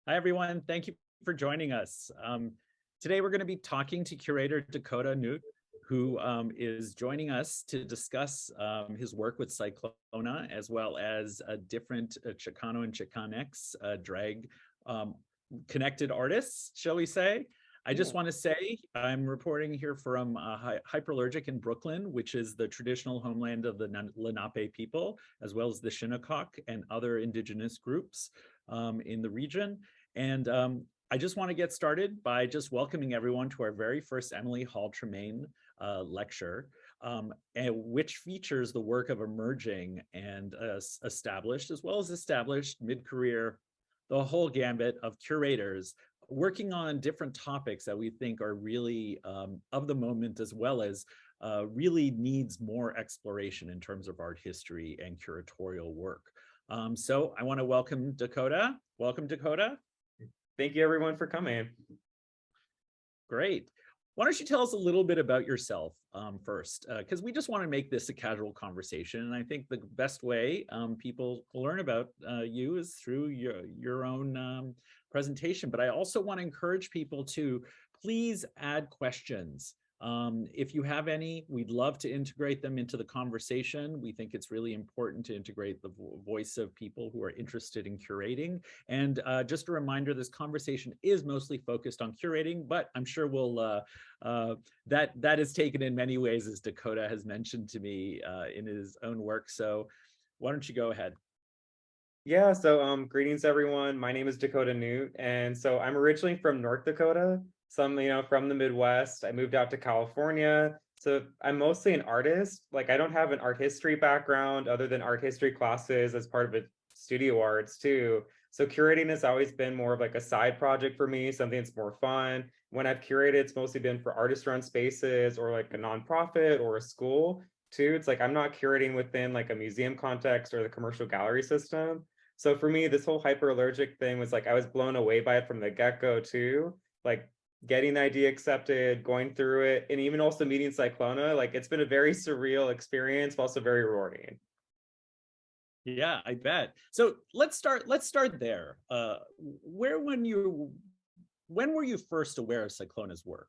Hi, everyone. Thank you for joining us. Today, we're going to be talking to Curator Dakota Noot, who is joining us to discuss his work with Cyclona, as well as different Chicano and Chicanx drag connected artists, shall we say. I just want to say I'm reporting here from Hyperallergic in Brooklyn, which is the traditional homeland of the Lenape people, as well as the Shinnecock and other indigenous groups in the region. And I just want to get started by just welcoming everyone to our very first Emily Hall Tremaine lecture, which features the work of emerging and established, as well as established mid-career, the whole gambit of curators working on different topics that we think are really of the moment, as well as really needs more exploration in terms of art history and curatorial work. So I want to welcome Dakota. Welcome, Dakota. Thank you, everyone, for coming. Great. Why don't you tell us a little bit about yourself first? Because we just want to make this a casual conversation. And I think the best way people learn about you is through your own presentation. But I also want to encourage people to please add questions. If you have any, we'd love to integrate them into the conversation. We think it's really important to integrate the voice of people who are interested in curating. And just a reminder, this conversation is mostly focused on curating, but I'm sure we'll that is taken in many ways, as Dakota has mentioned to me in his own work. So why don't you go ahead? Yeah, so greetings, everyone. My name is Dakota Noot, and so I'm originally from North Dakota. So I'm, from the Midwest. I moved out to California. So I'm mostly an artist. Like, I don't have an art history background other than art history classes as part of a studio arts too. So curating has always been more of like a side project for me, something that's more fun. When I've curated, it's mostly been for artist-run spaces or like a nonprofit or a school too. It's like I'm not curating within like a museum context or the commercial gallery system. So for me, this whole hyperallergic thing was like I was blown away by it from the get-go too. Like getting the idea accepted, going through it, and even also meeting Cyclona, like it's been a very surreal experience, but also very rewarding. Yeah, I bet. So let's start there. When were you first aware of Cyclona's work?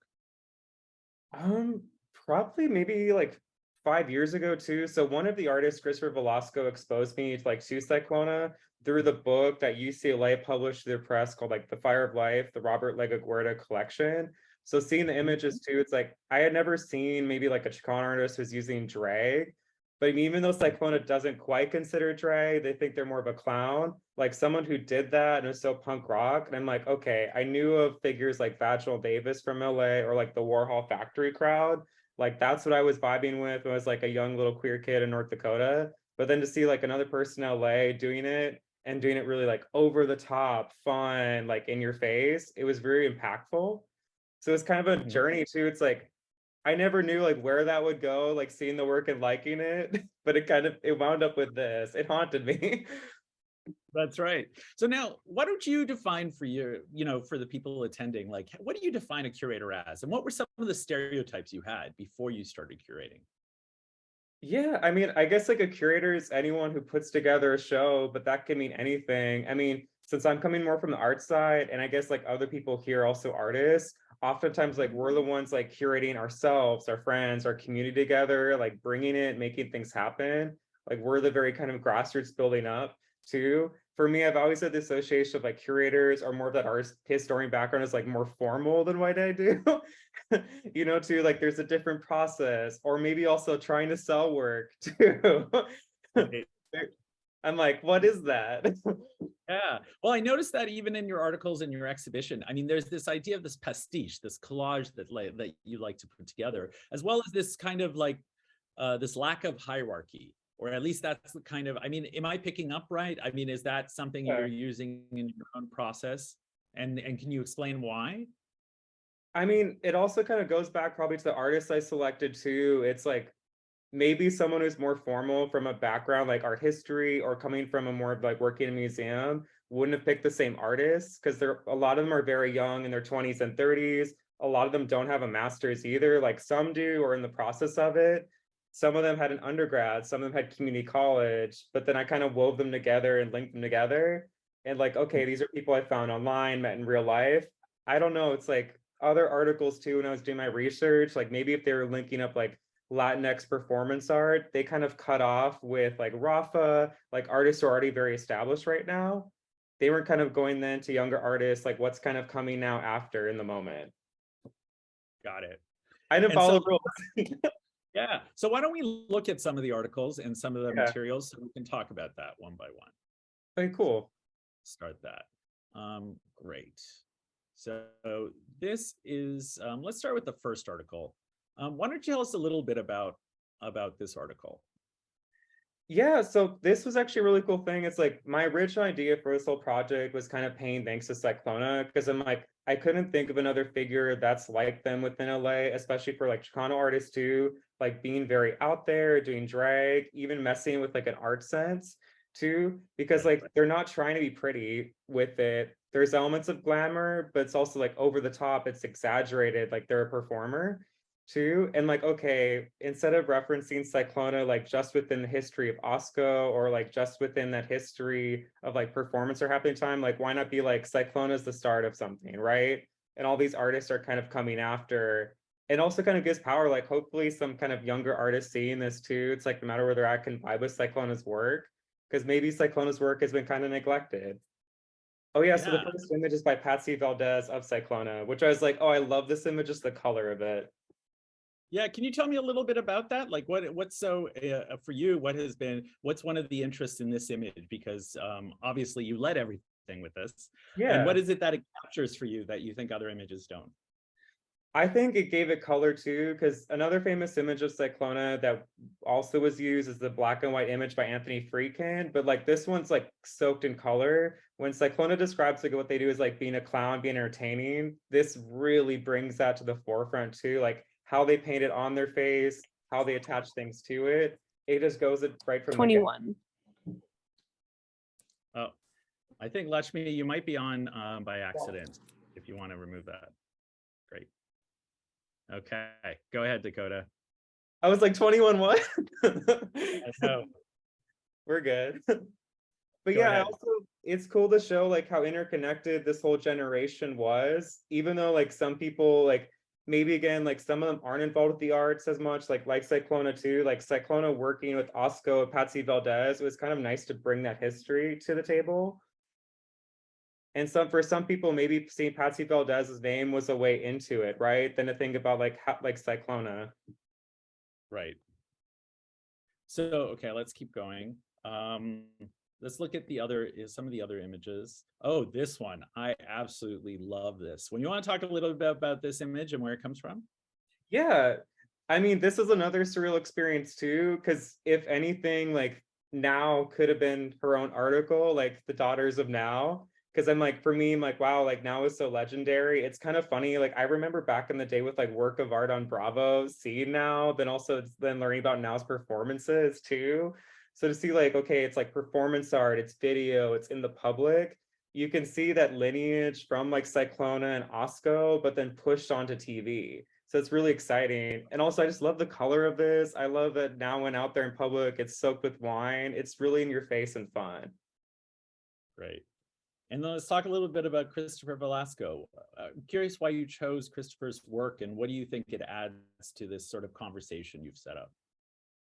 Probably maybe like 5 years ago too. So one of the artists, Christopher Velasco, exposed me to Cyclona through the book that UCLA published to their press called like The Fire of Life, the Robert Legaguerta collection. So seeing the images too, it's like I had never seen maybe like a Chicano artist who's using drag. But even though Cyclona doesn't quite consider drag, they think they're more of a clown. Like someone who did that and was so punk rock. And I'm like, okay, I knew of figures like Vaginal Davis from LA or like the Warhol Factory crowd. Like that's what I was vibing with when I was like a young little queer kid in North Dakota. But then to see like another person in LA doing it and doing it really like over the top, fun, like in your face, it was very impactful. So it's kind of a journey too. It's like I never knew like where that would go, like seeing the work and liking it, but it wound up with this. It haunted me. That's right. So now, why don't you define for for the people attending, like, what do you define a curator as? And what were some of the stereotypes you had before you started curating? Yeah, I mean, I guess like a curator is anyone who puts together a show, but that can mean anything. I mean, since I'm coming more from the art side, and I guess like other people here also artists, oftentimes like we're the ones like curating ourselves, our friends, our community together, like bringing it, making things happen. Like we're the very kind of grassroots building up too. For me, I've always had the association of like curators or more of that art historian background is like more formal than what I do. Too, like there's a different process, or maybe also trying to sell work too. Right. I'm like, what is that? Yeah. Well, I noticed that even in your articles and your exhibition. I mean, there's this idea of this pastiche, this collage that you like to put together, as well as this kind of like this lack of hierarchy, or at least that's the kind of, I mean, am I picking up right? I mean, is that something you're using in your own process? And can you explain why? I mean, it also kind of goes back probably to the artists I selected too. It's like maybe someone who's more formal from a background like art history or coming from a more like working in a museum wouldn't have picked the same artists because a lot of them are very young in their 20s and 30s. A lot of them don't have a master's either. Like some do or in the process of it. Some of them had an undergrad, some of them had community college, but then I kind of wove them together and linked them together. and like, okay, these are people I found online, met in real life. I don't know, it's like other articles too when I was doing my research, like maybe if they were linking up like Latinx performance art, they kind of cut off with like Rafa, like artists who are already very established right now. They were kind of going then to younger artists, like what's kind of coming now after in the moment. Got it. I didn't And follow so, the rules. yeah. So why don't we look at some of the articles and some of the Yeah. materials so we can talk about that one by one. Okay, cool. Start that. Great. So this is, let's start with the first article. Why don't you tell us a little bit about this article? Yeah, so this was actually a really cool thing. It's like my original idea for this whole project was kind of paying thanks to Cyclona because I'm like, I couldn't think of another figure that's like them within LA, especially for like Chicano artists too, like being very out there, doing drag, even messing with like an art sense too, because Right. like they're not trying to be pretty with it. There's elements of glamour, but it's also like over the top, it's exaggerated, like they're a performer too. And like, okay, instead of referencing Cyclona like just within the history of Osco or like just within that history of like performance or happening time, like why not be like Cyclona is the start of something, right? And all these artists are kind of coming after. It also kind of gives power, like hopefully some kind of younger artists seeing this too. It's like no matter where they're at can vibe with Cyclona's work, because maybe Cyclona's work has been kind of neglected. Oh yeah, so the Yeah. first image is by Patsy Valdez of Cyclona, which I was like, oh, I love this image, just the color of it. Yeah, can you tell me a little bit about that? Like what's so for you, what's one of the interests in this image? Because obviously you led everything with this. And Yeah. what is it that it captures for you that you think other images don't? I think it gave it color too, because another famous image of Cyclona that also was used is the black and white image by Anthony Friedkin, but like this one's like soaked in color. When Cyclona describes like what they do is like being a clown, being entertaining, this really brings that to the forefront too, like how they paint it on their face, how they attach things to it. It just goes it right from the get. 21. Oh, I think Lakshmi, you might be on by accident if you want to remove that. Great. Okay, go ahead, Dakota. I was like 21 what? I know. We're good. But Go yeah, ahead. also it's cool to show like how interconnected this whole generation was, even though like some people like maybe again like some of them aren't involved with the arts as much, like Cyclona too. Like Cyclona working with Osco and Patsy Valdez, it was kind of nice to bring that history to the table. And some for some people, maybe seeing Patsy Valdez's name was a way into it, right? Then to think about like how, like Cyclona. Right. So, okay, let's keep going. Let's look at some of the other images. Oh, this one. I absolutely love this. When you want to talk a little bit about this image and where it comes from? Yeah, I mean, this is another surreal experience too, because if anything, like Now could have been her own article, like the Daughters of Now. Because I'm like, for me, I'm like, wow, like Now is so legendary. It's kind of funny. Like I remember back in the day with like work of art on Bravo, seeing Now, then also then learning about Now's performances too. So to see like, okay, it's like performance art, it's video, it's in the public. You can see that lineage from like Cyclona and Osco, but then pushed onto TV. So it's really exciting. And also, I just love the color of this. I love that now when out there in public, it's soaked with wine. It's really in your face and fun. Great. And then let's talk a little bit about Christopher Velasco. I'm curious why you chose Christopher's work and what do you think it adds to this sort of conversation you've set up?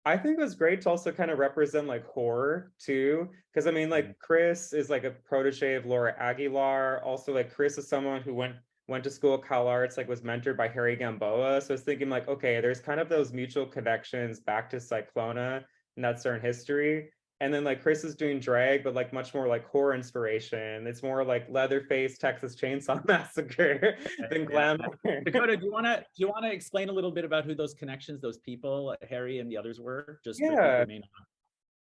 I think it was great to also kind of represent like horror too. Because I mean, like Chris is like a protege of Laura Aguilar. Also, like Chris is someone who went to school at Cal Arts, like was mentored by Harry Gamboa. So I was thinking like, okay, there's kind of those mutual connections back to Cyclona and that certain history. And then like Chris is doing drag, but like much more like horror inspiration. It's more like Leatherface, Texas Chainsaw Massacre than Yeah. glamour. Dakota, do you want to explain a little bit about who those connections, those people, Harry and the others were, just for people Yeah, who may not?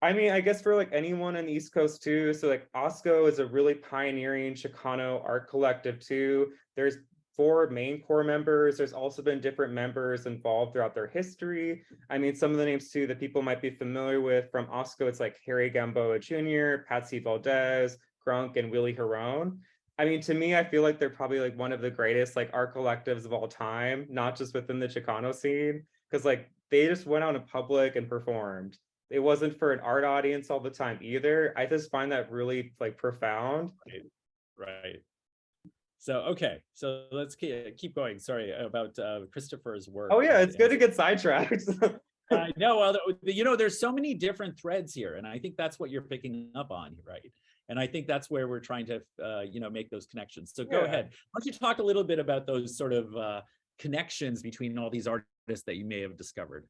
I mean, I guess for like anyone on the East Coast too. So like Osco is a really pioneering Chicano art collective too. There's four main core members. There's also been different members involved throughout their history. I mean, some of the names too that people might be familiar with from Osco, it's like Harry Gamboa Jr., Patsy Valdez, Grunk, and Willie Herone. I mean, to me, I feel like they're probably like one of the greatest like art collectives of all time, not just within the Chicano scene, because like they just went out in public and performed. it wasn't for an art audience all the time either. I just find that really like profound. Right. So, okay, so let's keep going. Sorry about Christopher's work. Oh yeah, it's good to get sidetracked. I know. Well, you know, there's so many different threads here, and I think that's what you're picking up on, right? And I think that's where we're trying to, you know, make those connections. So go ahead. Why don't you talk a little bit about those sort of connections between all these artists that you may have discovered?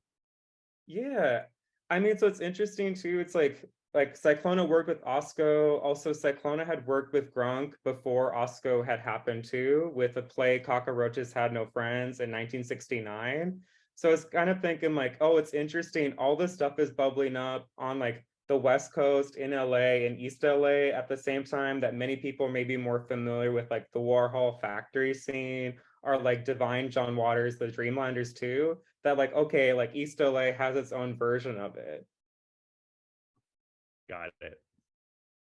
Yeah. I mean, so it's interesting too. It's like Cyclona worked with Osco. Also, Cyclona had worked with Grunk before Osco had happened too, with a play Cockroaches Had No Friends in 1969. So it's kind of thinking like, oh, it's interesting. All this stuff is bubbling up on like the West Coast in LA and East LA at the same time that many people may be more familiar with like the Warhol factory scene or like Divine John Waters, the Dreamlanders too, that like, okay, like East LA has its own version of it. Got it.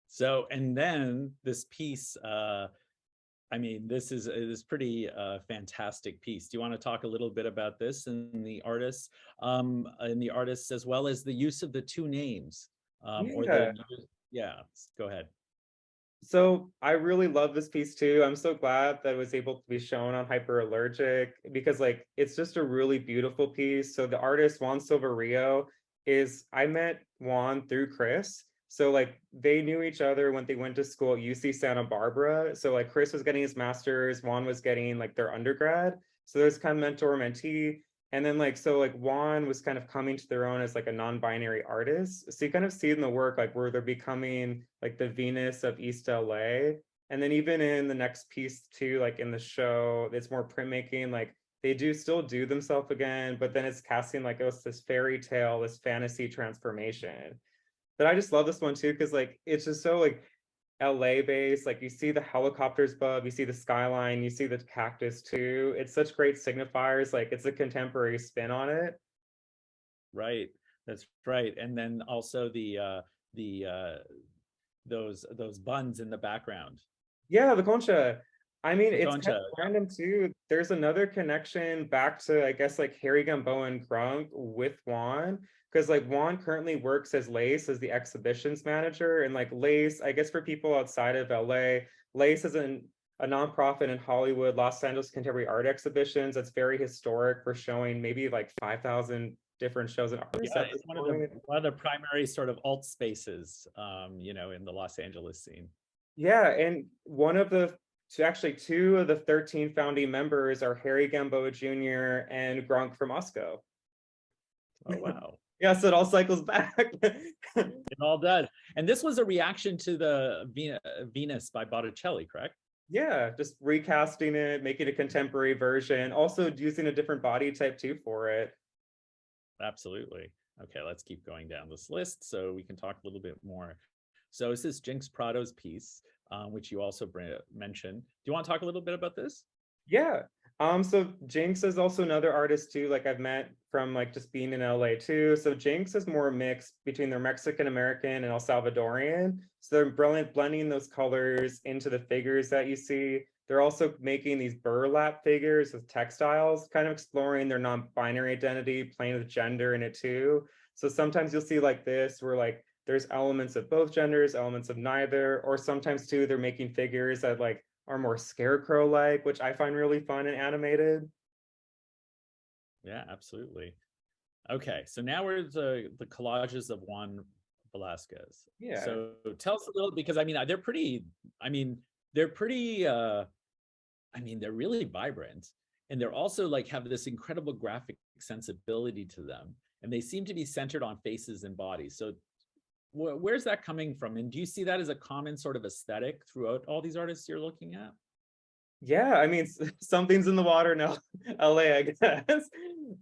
So, and then this piece, I mean, this is pretty fantastic piece. Do you want to talk a little bit about this and the artists, as well as the use of the two names, or Yeah. yeah, go ahead. So I really love this piece too. I'm so glad that it was able to be shown on Hyperallergic because like it's just a really beautiful piece. So the artist Juan Silverio I met Juan through Chris. So like they knew each other when they went to school at UC Santa Barbara. So like Chris was getting his master's, Juan was getting like their undergrad. So there's kind of mentor mentee. And then like so like Juan was kind of coming to their own as like a non-binary artist. So you kind of see in the work like where they're becoming like the Venus of East LA. And then even in the next piece too, like in the show, it's more printmaking, like they do still do themselves again, but then it's casting like oh, it's this fairy tale, this fantasy transformation. But I just love this one too, because like it's just so like LA based, like you see the helicopters above, you see the skyline, you see the cactus too. It's such great signifiers, like it's a contemporary spin on it. Right, that's right. And then also the those buns in the background. Yeah, the concha. I mean, The it's kind concha. of random too. There's another connection back to, I guess, like Harry Gamboa and Grunk with Juan, because like Juan currently works as Lace as the exhibitions manager, and like Lace, I guess for people outside of LA, Lace is a nonprofit in Hollywood, Los Angeles contemporary art exhibitions. That's very historic for showing maybe like 5,000 different shows and artists Yeah, at this it's point. one of the primary sort of alt spaces, you know, in the Los Angeles scene. Yeah, and actually two of the 13 founding members are Harry Gamboa Jr. and Gronk from Moscow. Oh, wow. Yes, it all cycles back. It all does. And this was a reaction to the Venus by Botticelli, correct? Yeah, just recasting it, making a contemporary version, also using a different body type too for it. Absolutely. Okay, let's keep going down this list so we can talk a little bit more. So this is Jinx Prado's piece, which you also mentioned. Do you want to talk a little bit about this? Yeah. So Jinx is also another artist too, like I've met from like just being in LA too. So Jinx is more mixed between their Mexican American and El Salvadorian. So they're brilliant blending those colors into the figures that you see. They're also making these burlap figures with textiles, kind of exploring their non-binary identity, playing with gender in it too. So sometimes you'll see like this, where like there's elements of both genders, elements of neither, or sometimes too, they're making figures that like are more scarecrow-like, which I find really fun and animated. Yeah, absolutely. Okay, so now we're the collages of Juan Velasquez. Yeah. So tell us a little, because I mean they're pretty. I mean they're pretty. I mean they're really vibrant, and they're also like have this incredible graphic sensibility to them, and they seem to be centered on faces and bodies. So where's that coming from? And do you see that as a common sort of aesthetic throughout all these artists you're looking at? Yeah, I mean, something's in the water now, LA, I guess.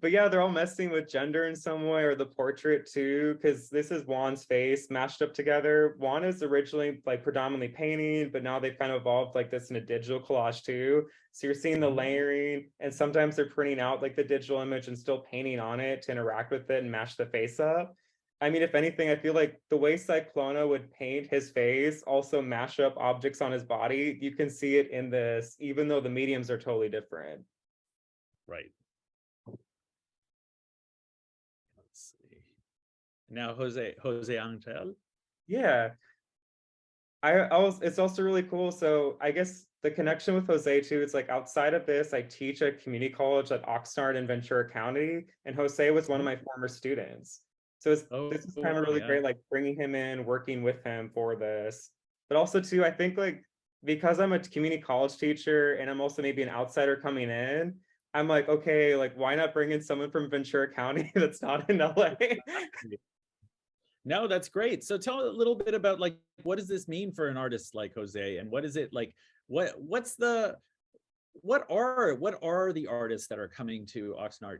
But yeah, they're all messing with gender in some way, or the portrait too, because this is Juan's face mashed up together. Juan is originally like predominantly painting, but now they've kind of evolved like this in a digital collage too. So you're seeing the layering, and sometimes they're printing out like the digital image and still painting on it to interact with it and match the face up. I mean, if anything, I feel like the way Cyclona would paint his face, also mash up objects on his body, you can see it in this, even though the mediums are totally different. Right. Let's see. Now Jose Angel. Yeah. It's also really cool. So I guess the connection with Jose too, it's like outside of this, I teach at community college at Oxnard in Ventura County, and Jose was one of my former students. So Oh, this is kind of wow, really yeah. great, like bringing him in, working with him for this. But also too, I think like because I'm a community college teacher and I'm also maybe an outsider coming in, I'm like, okay, like why not bring in someone from Ventura County that's not in LA? No, that's great. So tell a little bit about like what does this mean for an artist like Jose, and what is it like? What's the what are the artists that are coming to Oxnard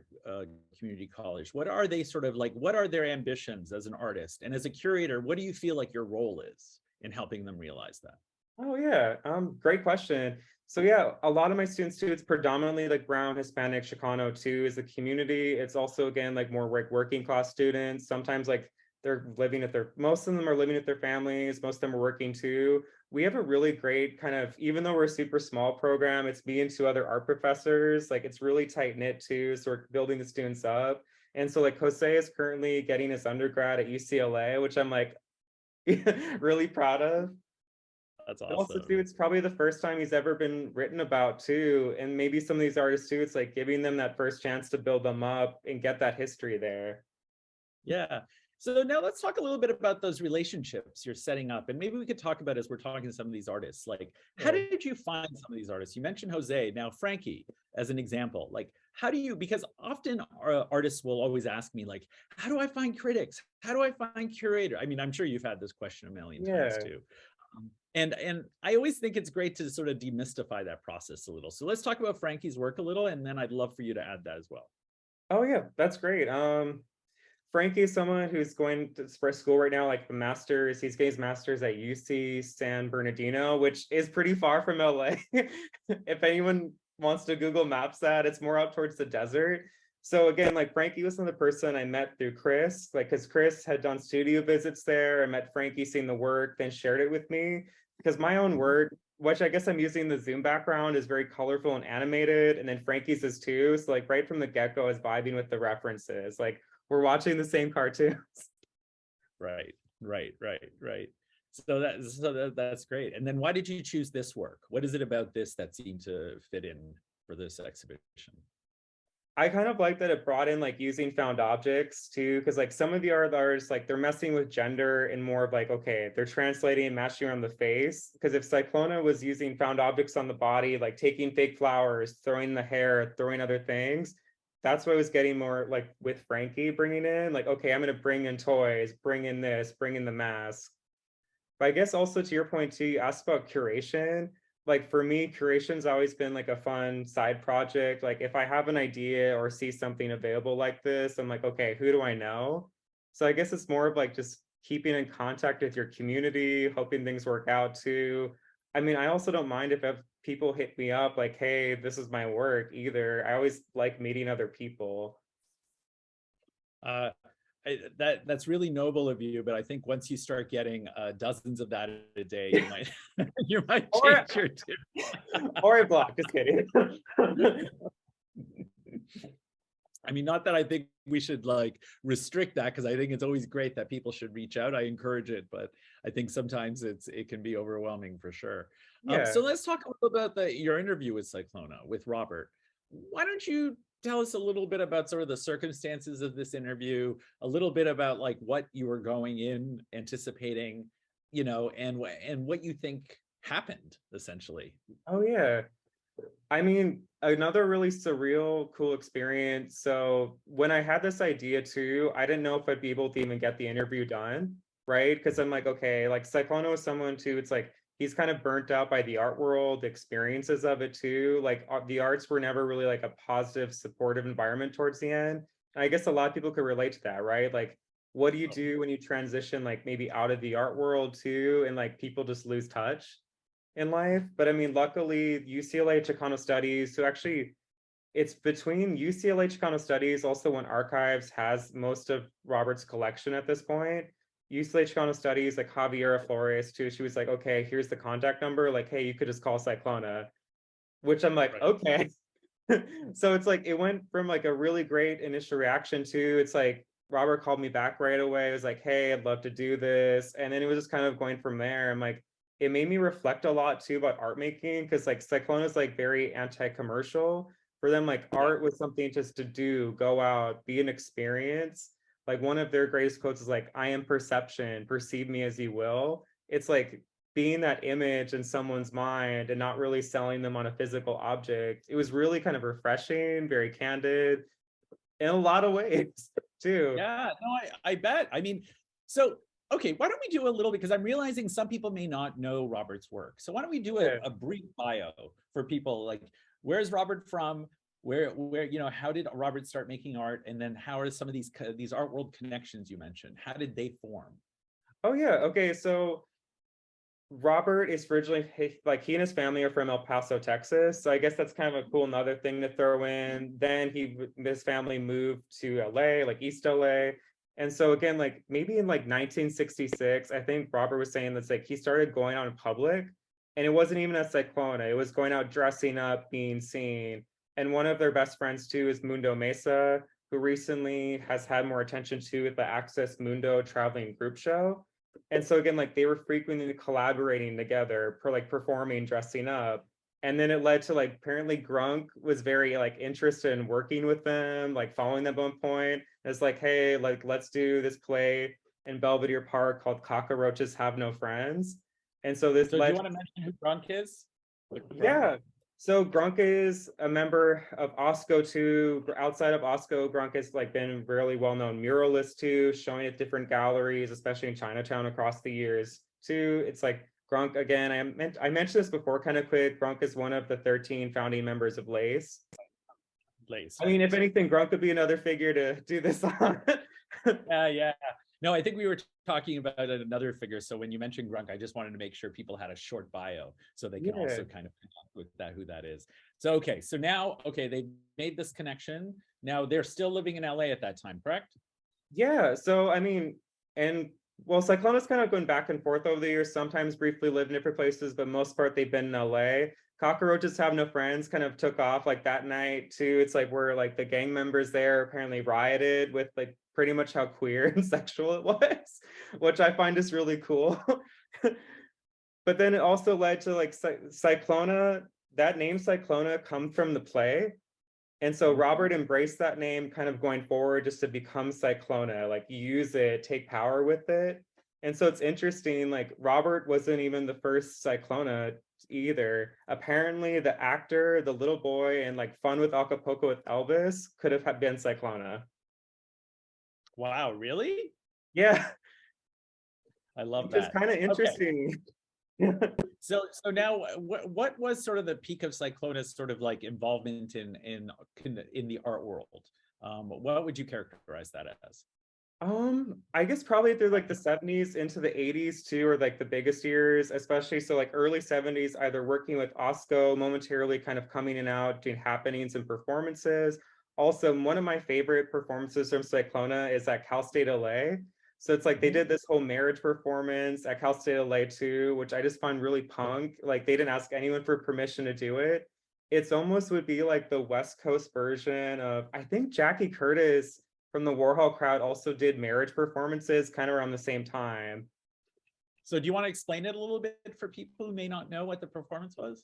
Community College? What are they sort of like? What are their ambitions as an artist and as a curator? What do you feel like your role is in helping them realize that? Oh yeah, great question. So yeah, a lot of my students too, it's predominantly like brown, Hispanic, Chicano too is the community. It's also again like more like working class students. Sometimes like they're living at most of them are living with their families, most of them are working too. We have a really great kind of, even though we're a super small program, it's me and two other art professors. Like it's really tight knit too. So we're building the students up. And so like Jose is currently getting his undergrad at UCLA, which I'm like really proud of. That's But also too, awesome. it's probably the first time he's ever been written about too. And maybe some of these artists too, it's like giving them that first chance to build them up and get that history there. Yeah. So now let's talk a little bit about those relationships you're setting up. And maybe we could talk about as we're talking to some of these artists, like how Yeah. did you find some of these artists? You mentioned Jose, now Frankie as an example. Like how do you, because often artists will always ask me like, how do I find critics? How do I find curator? I mean, I'm sure you've had this question a million times Yeah. too. And I always think it's great to sort of demystify that process a little. So let's talk about Frankie's work a little, and then I'd love for you to add that as well. Oh yeah, that's great. Frankie is someone who's going to for school right now, like the master's. He's getting his master's at UC San Bernardino, which is pretty far from LA. If anyone wants to Google Maps that, it's more out towards the desert. So again, like Frankie was another person I met through Chris, like because Chris had done studio visits there. I met Frankie, seeing the work, then shared it with me because my own work, which I guess I'm using the Zoom background, is very colorful and animated, and then Frankie's is too. So like right from the get-go, I was vibing with the references. Like we're watching the same cartoons. Right, right. That's great. And then why did you choose this work? What is it about this that seemed to fit in for this exhibition? I kind of like that it brought in like using found objects too, because like some of the art artists, like they're messing with gender and more of like, okay, they're translating and matching around the face. Because if Cyclona was using found objects on the body, like taking fake flowers, throwing the hair, throwing other things, that's what I was getting more like with Frankie bringing in, like, okay, I'm going to bring in toys, bring in this, bring in the mask. But I guess also to your point too, you asked about curation. Like for me, curation's always been like a fun side project. Like if I have an idea or see something available like this, I'm like, okay, who do I know? So I guess it's more of like just keeping in contact with your community, hoping things work out too. I mean, I also don't mind if people hit me up like, hey, this is my work either. I always like meeting other people. Uh, that's really noble of you, but I think once you start getting dozens of that a day, you might you might Or change your tune. or a block, just kidding. I mean, not that I think we should like restrict that, because I think it's always great that people should reach out. I encourage it, but I think sometimes it can be overwhelming for sure. Yeah. So let's talk a little about your interview with Cyclona, with Robert. Why don't you tell us a little bit about sort of the circumstances of this interview, a little bit about like what you were going in anticipating, and what you think happened essentially. Oh yeah. I mean, another really surreal, cool experience. So when I had this idea too, I didn't know if I'd be able to even get the interview done, right? Because I'm like, okay, like Cyclona was someone too, it's like he's kind of burnt out by the art world, the experiences of it too. Like the arts were never really like a positive, supportive environment towards the end. And I guess a lot of people could relate to that, right? Like, what do you do when you transition like maybe out of the art world too, and like people just lose touch in life? But I mean, luckily, UCLA Chicano Studies, so actually, it's between UCLA Chicano Studies, also One Archives has most of Robert's collection at this point. UCLA Chicano Studies, like Javiera Flores, too, she was like, okay, here's the contact number. Like, hey, you could just call Cyclona, which I'm like, Right. okay. So it's like, it went from like a really great initial reaction to, it's like, Robert called me back right away. It was like, hey, I'd love to do this. And then it was just kind of going from there. I'm like, it made me reflect a lot too about art making because like Cyclona is like very anti-commercial. For them, like Yeah. art was something just to do, go out, be an experience. Like one of their greatest quotes is like, I am perception, perceive me as you will. It's like being that image in someone's mind and not really selling them on a physical object. It was really kind of refreshing, very candid in a lot of ways too. Yeah, no, I bet. I mean, so okay, why don't we do a little, because I'm realizing some people may not know Robert's work. So why don't we do Yeah. a brief bio for people, like where's Robert from? Where, you know, how did Robert start making art? And then how are some of these art world connections you mentioned? How did they form? Oh yeah. Okay. So Robert is originally like he and his family are from El Paso, Texas. So I guess that's kind of a cool another thing to throw in. Then his family moved to LA, like East LA. And so again, like maybe in like 1966, I think Robert was saying that's like he started going out in public, and it wasn't even a Cyclona. It was going out dressing up, being seen. And one of their best friends too is Mundo Mesa, who recently has had more attention to with the Access Mundo traveling group show. And so again, like they were frequently collaborating together for like performing, dressing up. And then it led to like apparently Grunk was very like interested in working with them, like following them at one point. It's like, hey, like let's do this play in Belvedere Park called Cockroaches Have No Friends. And so this So do you led want to mention who Grunk is? Like Grunk? yeah. So Grunk is a member of OSCO too. Outside of OSCO, Grunk has like been really well-known muralist too, showing at different galleries, especially in Chinatown across the years too. It's like Grunk again. I mentioned this before, kind of quick. Grunk is one of the 13 founding members of Lace. Lace, I mean, right? if anything, Grunk could be another figure to do this on. Yeah, yeah. No, I think we were talking about another figure. So when you mentioned Grunk, I just wanted to make sure people had a short bio so they can Yeah. also kind of connect with that, who that is. So okay, so now okay, they made this connection. Now they're still living in LA at that time, correct? Yeah, so I mean, and well, Cyclona's kind of going back and forth over the years, sometimes briefly live in different places, but most part they've been in LA. Cockroaches Have No Friends kind of took off like that night too. It's like where like the gang members there apparently rioted with like pretty much how queer and sexual it was, which I find is really cool. But then it also led to like Cyclona, that name Cyclona come from the play. And so Mhm. Robert embraced that name kind of going forward just to become Cyclona, like use it, take power with it. And so it's interesting, like Robert wasn't even the first Cyclona either. Apparently the actor, the little boy, and like Fun with Acapulco with Elvis could have been Cyclona. Wow, really? Yeah, I love which is that. kind of Okay. interesting. So now what was sort of the peak of Cyclona's sort of like involvement in the art world? What would you characterize that as? I guess probably through like the 70s into the 80s too, or like the biggest years, especially so like early 70s, either working with Osco, momentarily kind of coming in and out, doing happenings and performances. Also, one of my favorite performances from Cyclona is at Cal State LA. So it's like they Mhm. did this whole marriage performance at Cal State LA too, which I just find really punk. Like they didn't ask anyone for permission to do it. It's almost would be like the West Coast version of, I think Jackie Curtis from the Warhol crowd also did marriage performances kind of around the same time. So do you want to explain it a little bit for people who may not know what the performance was?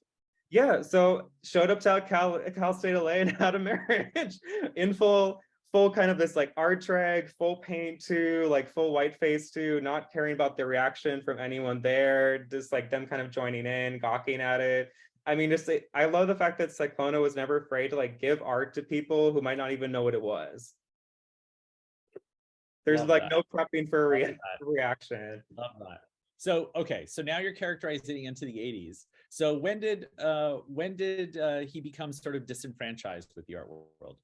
Yeah, so showed up to Cal State LA and had a marriage in full kind of this like art drag, full paint too, like full white face too, not caring about the reaction from anyone there, just like them kind of joining in, gawking at it. I mean, just I love the fact that Cyclona was never afraid to like give art to people who might not even know what it was. There's Love like that. no prepping for a Love that. reaction. Love that. So okay, so now you're characterizing into the 80s. So when did he become sort of disenfranchised with the art world?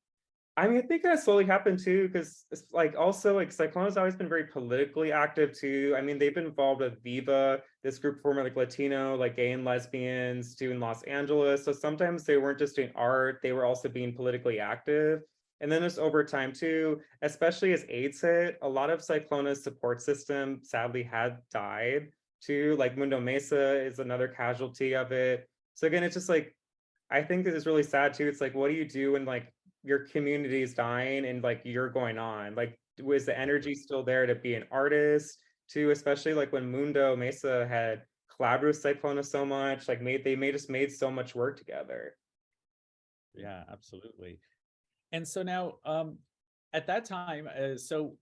I mean, I think that slowly happened too, because it's like also like Cyclona's always been very politically active too. I mean, they've been involved with Viva, this group former like Latino, like gay and lesbians too in Los Angeles. So sometimes they weren't just doing art, they were also being politically active. And then just over time too, especially as AIDS hit, a lot of Cyclona's support system sadly had died too. Like Mundo Mesa is another casualty of it. So again, it's just like I think this is really sad too. It's like, what do you do when like your community is dying and like you're going on? Like Was the energy still there to be an artist too, especially like when Mundo Mesa had collaborated with Cyclona so much, like just made so much work together. Yeah, absolutely. And so now, at that time, so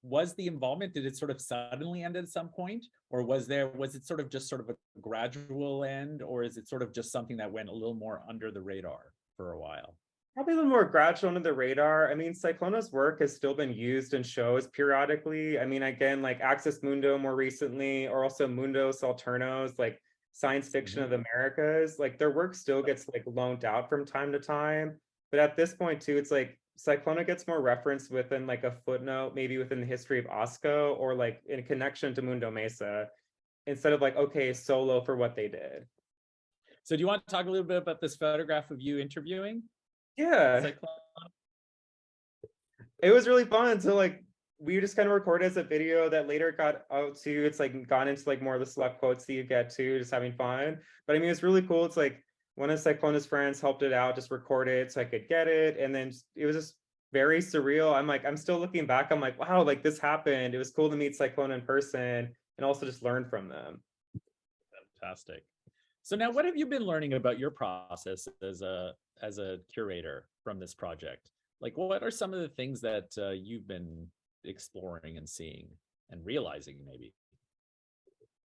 was the involvement, did it sort of suddenly end at some point, or was it sort of just sort of a gradual end, or is it sort of just something that went a little more under the radar for a while? Probably a little more gradual under the radar. I mean, Cyclona's work has still been used in shows periodically. I mean, again, like Access Mundo more recently, or also Mundo Salternos, like Science Fiction of the Americas. Like their work still gets like loaned out from time to time. But at this point too, it's like Cyclona gets more referenced within like a footnote, maybe within the history of OSCO, or like in connection to Mundo Mesa, instead of like, okay, solo for what they did. So do you want to talk a little bit about this photograph of you interviewing Yeah. Cyclona? It was really fun. So like we just kind of recorded as a video that later got out to, it's like gone into like more of the select quotes that you get to, just having fun. But I mean, it's really cool. It's like one of Cyclona's friends helped it out, just record it so I could get it. And then it was just very surreal. I'm still looking back, I'm like, wow, like this happened. It was cool to meet Cyclona in person and also just learn from them. Fantastic. So now what have you been learning about your process as a curator from this project? Like, what are some of the things that you've been exploring and seeing and realizing maybe?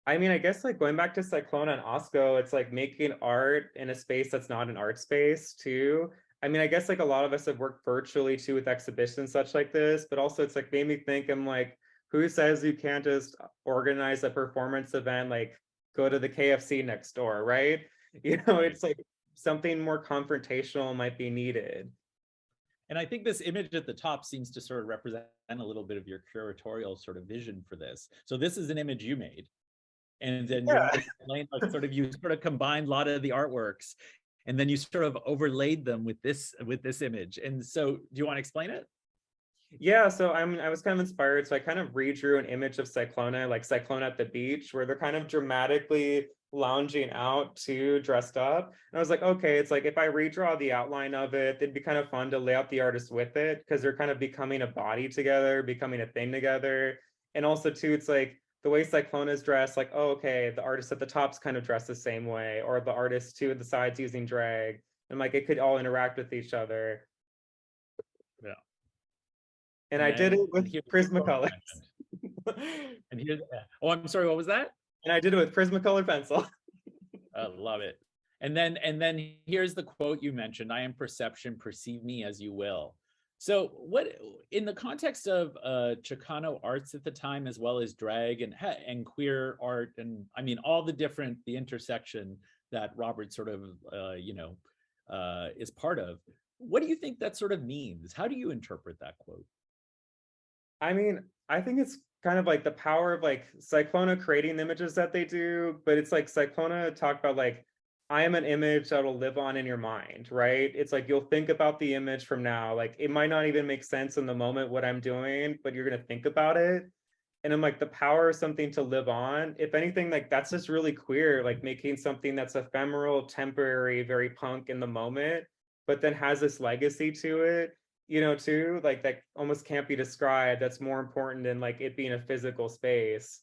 I mean, I guess like going back to Cyclona and Osco, it's like making art in a space that's not an art space too. I mean, I guess like a lot of us have worked virtually too with exhibitions such like this, but also it's like made me think, I'm like, who says you can't just organize a performance event, like go to the KFC next door, right? It's like something more confrontational might be needed. And I think this image at the top seems to sort of represent a little bit of your curatorial sort of vision for this. So this is an image you made. And then you want to explain like sort of you sort of combined a lot of the artworks and then you sort of overlaid them with this image. And so do you want to explain it? Yeah, so I was kind of inspired. So I kind of redrew an image of Cyclona, like Cyclona at the beach, where they're kind of dramatically lounging out too, dressed up. And I was like, okay, it's like if I redraw the outline of it, it'd be kind of fun to lay out the artist with it because they're kind of becoming a body together, becoming a thing together. And also too, it's like the way Cyclona is dressed, like, oh, okay, the artist at the top's kind of dressed the same way, or the artist too at the sides using drag. And like it could all interact with each other. Yeah. And I did it with Prismacolor. And here, oh, I'm sorry, what was that? And I did it with Prismacolor pencil. I love it. And then here's the quote you mentioned: "I am perception, perceive me as you will." So what, in the context of Chicano arts at the time, as well as drag and queer art, and I mean all the intersection that Robert sort of is part of, what do you think that sort of means? How do you interpret that quote? I mean, I think it's kind of like the power of like Cyclona creating the images that they do, but it's like Cyclona talked about like, I am an image that'll live on in your mind, right? It's like you'll think about the image from now. Like it might not even make sense in the moment what I'm doing, but you're gonna think about it. And I'm like, the power of something to live on. If anything, like that's just really queer, like making something that's ephemeral, temporary, very punk in the moment, but then has this legacy to it, too, like that almost can't be described. That's more important than like it being a physical space.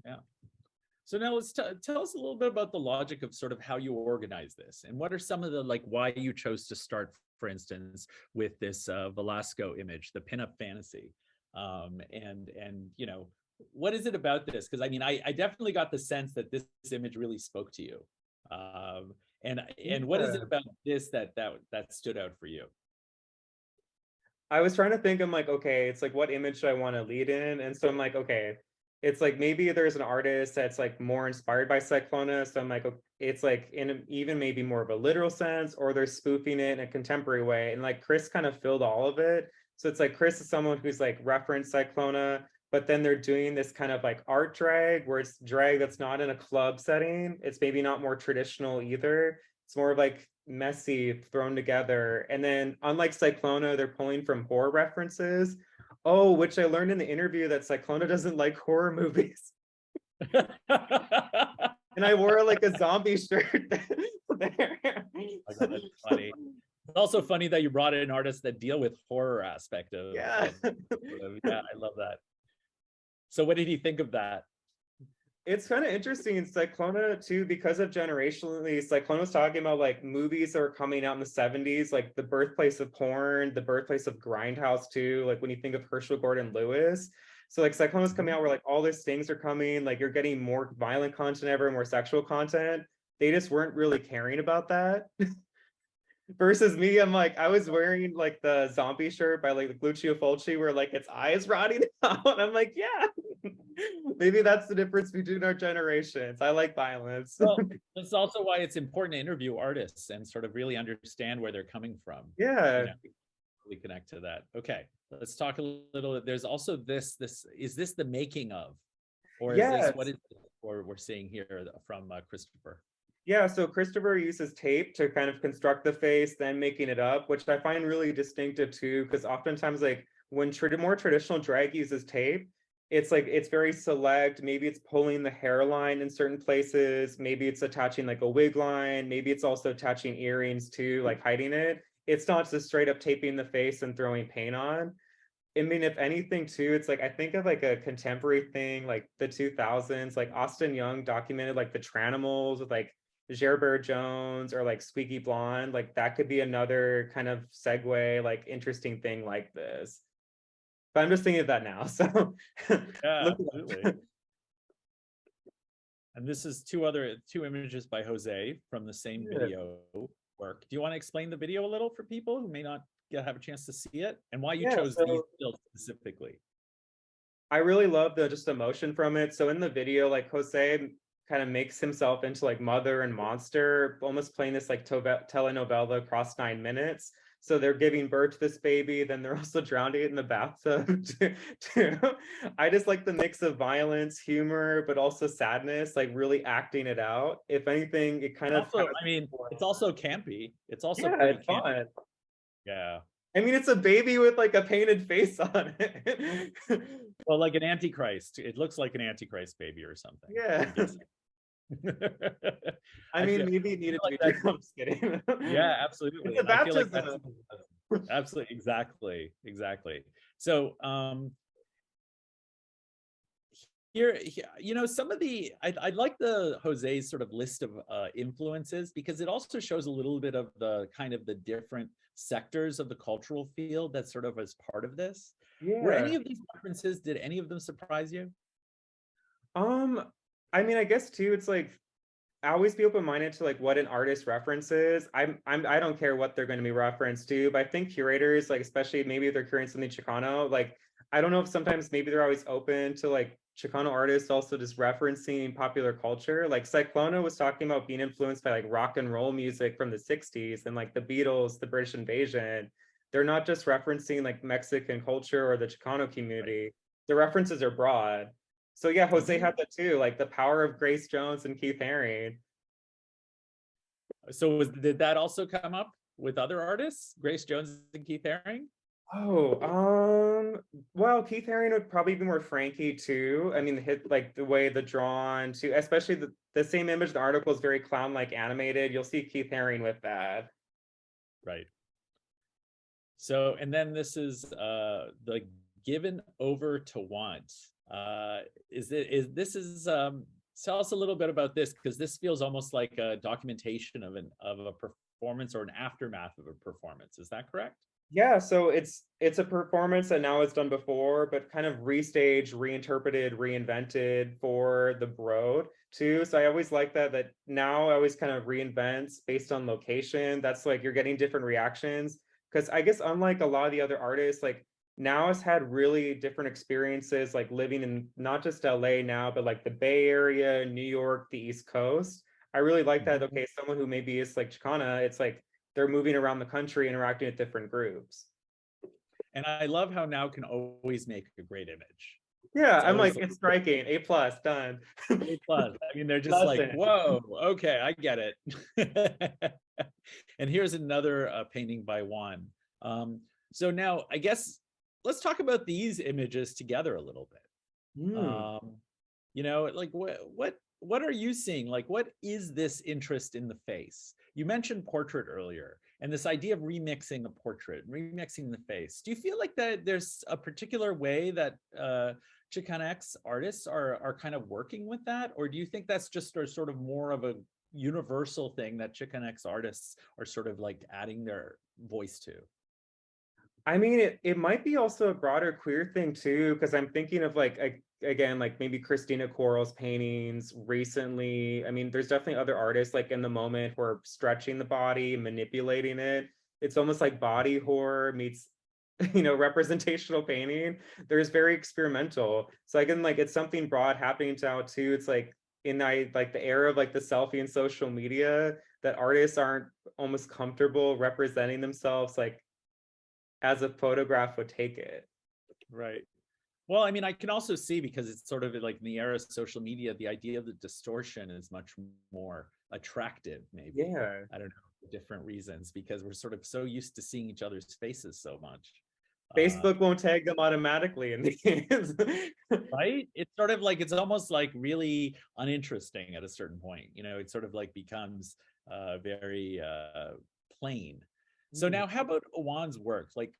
Yeah. So now let's tell us a little bit about the logic of sort of how you organize this, and what are some of the like why you chose to start, for instance, with this Velasco image, the pinup fantasy, and what is it about this? Because I mean, I definitely got the sense that this image really spoke to you, and what is it about this that stood out for you? I was trying to think, I'm like, okay, it's like, what image do I want to lead in? And so I'm like, okay, it's like maybe there's an artist that's like more inspired by Cyclona. So I'm like, okay, it's like in even maybe more of a literal sense, or they're spoofing it in a contemporary way. And like Chris kind of filled all of it. So it's like Chris is someone who's like referenced Cyclona, but then they're doing this kind of like art drag where it's drag that's not in a club setting. It's maybe not more traditional either. It's more of like messy thrown together. And then unlike Cyclona, they're pulling from horror references. Oh, which I learned in the interview that Cyclona doesn't like horror movies. And I wore like a zombie shirt there. Oh, that's funny. It's also funny that you brought in artists that deal with horror aspect of, Yeah. yeah, I love that. So what did he think of that? It's kind of interesting in Cyclona too, because of generationally, Cyclona was talking about like movies that were coming out in the 70s, like the birthplace of porn, the birthplace of Grindhouse too, like when you think of Herschel Gordon Lewis. So like Cyclona was coming out where like all these things are coming, like you're getting more violent content ever, more sexual content. They just weren't really caring about that. Versus me, I'm like, I was wearing like the zombie shirt by like Lucio Fulci where like its eyes rotting out. I'm like, yeah, maybe that's the difference between our generations. I like violence. Well, that's also why it's important to interview artists and sort of really understand where they're coming from. Yeah. You know, really connect to that. Okay, let's talk a little. There's also this is this the making of, or is this Yes. what is we're seeing here from Christopher? Yeah, so Christopher uses tape to kind of construct the face, then making it up, which I find really distinctive too, because oftentimes like when more traditional drag uses tape, it's like it's very select. Maybe it's pulling the hairline in certain places, maybe it's attaching like a wig line, maybe it's also attaching earrings too, like hiding it. It's not just straight up taping the face and throwing paint on. I mean, if anything too, it's like I think of like a contemporary thing, like the 2000s, like Austin Young documented like the Tranimals with like Gerber Jones or like Squeaky Blonde, like that could be another kind of segue, like interesting thing like this. But I'm just thinking of that now. So Yeah, absolutely. And this is two images by Jose from the same video work. Do you want to explain the video a little for people who may not have a chance to see it, and why you chose these stills specifically? I really love the just emotion from it. So in the video, like Jose kind of makes himself into like mother and monster, almost playing this like telenovela across 9 minutes. So they're giving birth to this baby, then they're also drowning it in the bathtub too. I just like the mix of violence, humor, but also sadness, like really acting it out. If anything, it kind of also, I mean, it's also campy. It's also yeah, pretty it's campy. fun. Yeah. I mean, it's a baby with like a painted face on it. Well, like an Antichrist. It looks like an Antichrist baby or something. Yeah. I mean, maybe it needed to be like true. I'm just kidding. Yeah, absolutely. It's a And I feel like baptism. that's absolutely exactly. So here, you know, some of the I like the Jose's sort of list of influences, because it also shows a little bit of the kind of the different sectors of the cultural field that sort of as part of this. Were any Yeah. of these references, did any of them surprise you? I mean, I guess too, it's like I always be open-minded to like what an artist references. I don't care what they're going to be referenced to, but I think curators, like especially maybe if they're curating something Chicano, like I don't know if sometimes maybe they're always open to like Chicano artists also just referencing popular culture. Like Cyclona was talking about being influenced by like rock and roll music from the 60s and like the Beatles, the British Invasion. They're not just referencing like Mexican culture or the Chicano community. Right. The references are broad. So yeah, Jose had that too, like the power of Grace Jones and Keith Haring. So did that also come up with other artists, Grace Jones and Keith Haring? Oh, well, Keith Haring would probably be more Frankie too. I mean, hit like the way the drawn to, especially the same image, the article is very clown-like animated. You'll see Keith Haring with that. Right. So, and then this is the given over to want. Tell us a little bit about this, because this feels almost like a documentation of a performance or an aftermath of a performance. Is that correct? Yeah, so it's a performance that now is done before, but kind of restaged, reinterpreted, reinvented for the Broad too. So I always like that now I always kind of reinvents based on location. That's like you're getting different reactions. Because I guess unlike a lot of the other artists, like now has had really different experiences, like living in not just LA now, but like the Bay Area, New York, the East Coast. I really like that. Okay, someone who maybe is like Chicana, it's like they're moving around the country, interacting with different groups. And I love how now can always make a great image. Yeah, I'm like, it's striking. A+, done. A+. I mean, they're just like, whoa, okay, I get it. And here's another painting by Juan. So now I guess let's talk about these images together a little bit. You know, like what are you seeing? Like, what is this interest in the face? You mentioned portrait earlier. and this idea of remixing a portrait, remixing the face. Do you feel like that there's a particular way that Chicanx artists are kind of working with that? Or do you think that's just sort of more of a universal thing that Chicanx artists are sort of like adding their voice to? I mean, it might be also a broader queer thing too, because I'm thinking of like again, like maybe Christina Coral's paintings recently. I mean, there's definitely other artists like in the moment who are stretching the body, manipulating it. It's almost like body horror meets, representational painting. There's very experimental. So again, like it's something broad happening now too. It's like like the era of like the selfie and social media, that artists aren't almost comfortable representing themselves like as a photograph would take it. Right. Well, I mean, I can also see, because it's sort of like in the era of social media, the idea of the distortion is much more attractive, maybe. Yeah. I don't know, for different reasons, because we're sort of so used to seeing each other's faces so much. Facebook won't tag them automatically in the games. Right? It's sort of like, it's almost like really uninteresting at a certain point. It sort of like becomes very plain. So now, how about Owan's work? Like,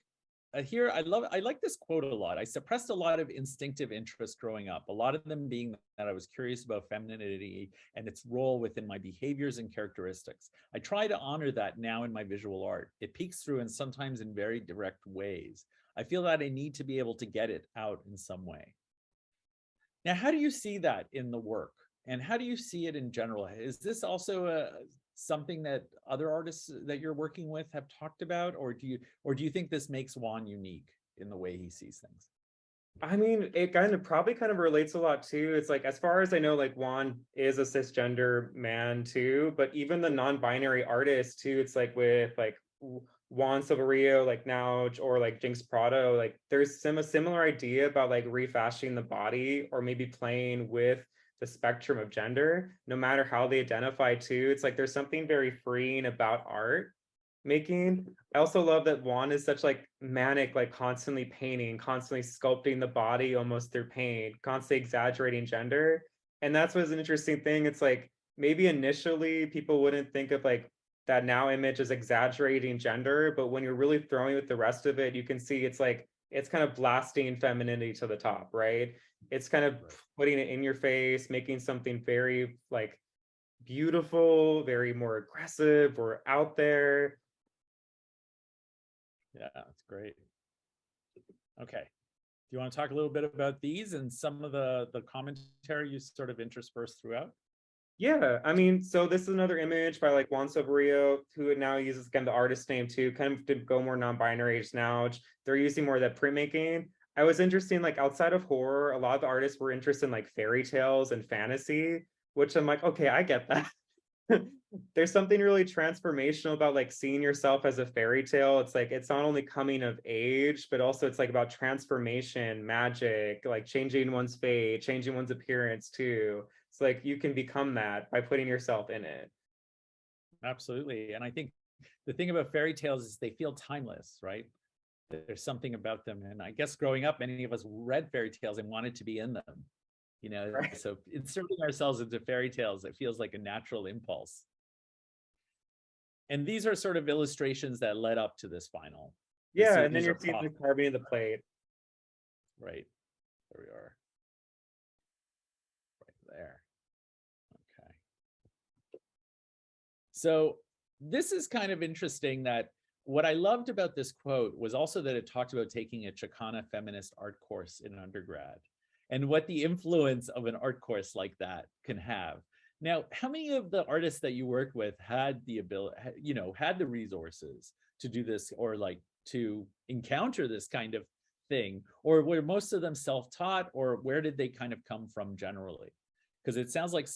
here, I like this quote a lot. I suppressed a lot of instinctive interest growing up, a lot of them being that I was curious about femininity and its role within my behaviors and characteristics. I try to honor that now in my visual art. It peeks through, and sometimes in very direct ways. I feel that I need to be able to get it out in some way. Now, how do you see that in the work? And how do you see it in general? Is this also something that other artists that you're working with have talked about, or do you think this makes Juan unique in the way he sees things? I mean, it probably kind of relates a lot too. It's like, as far as I know, like Juan is a cisgender man too, but even the non-binary artists too, it's like with like Juan Silverio, like now, or like Jinx Prado, like there's a similar idea about like refashioning the body, or maybe playing with the spectrum of gender, no matter how they identify too. It's like there's something very freeing about art making. I also love that Juan is such like manic, like constantly painting, constantly sculpting the body almost through paint, constantly exaggerating gender. And that's what's an interesting thing. It's like maybe initially people wouldn't think of like that now image as exaggerating gender, but when you're really throwing with the rest of it, you can see it's like it's kind of blasting femininity to the top, right? It's kind of putting it in your face, making something very like beautiful, very more aggressive or out there. Yeah, that's great. Okay. Do you want to talk a little bit about these and some of the commentary you sort of interspersed throughout? Yeah, I mean, so this is another image by like Juan Silverio, who now uses again the artist name too, kind of to go more non-binary age now. They're using more of that printmaking. I was interested, like outside of horror, a lot of the artists were interested in like fairy tales and fantasy, which I'm like, okay, I get that. There's something really transformational about like seeing yourself as a fairy tale. It's like it's not only coming of age, but also it's like about transformation, magic, like changing one's fate, changing one's appearance too. It's like you can become that by putting yourself in it. Absolutely. And I think the thing about fairy tales is they feel timeless, right? There's something about them. And I guess growing up, many of us read fairy tales and wanted to be in them. Right. So inserting ourselves into fairy tales, it feels like a natural impulse. And these are sort of illustrations that led up to this final. Yeah, and then These are you're seeing the pop, carving of the plate. right? There we are. Right there. Okay. So this is kind of interesting, that what I loved about this quote was also that it talked about taking a Chicana feminist art course in undergrad and what the influence of an art course like that can have. Now, how many of the artists that you worked with had the ability, had the resources to do this, or like to encounter this kind of thing? Or were most of them self-taught, or where did they kind of come from generally? Because it sounds like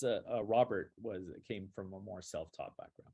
Robert came from a more self-taught background.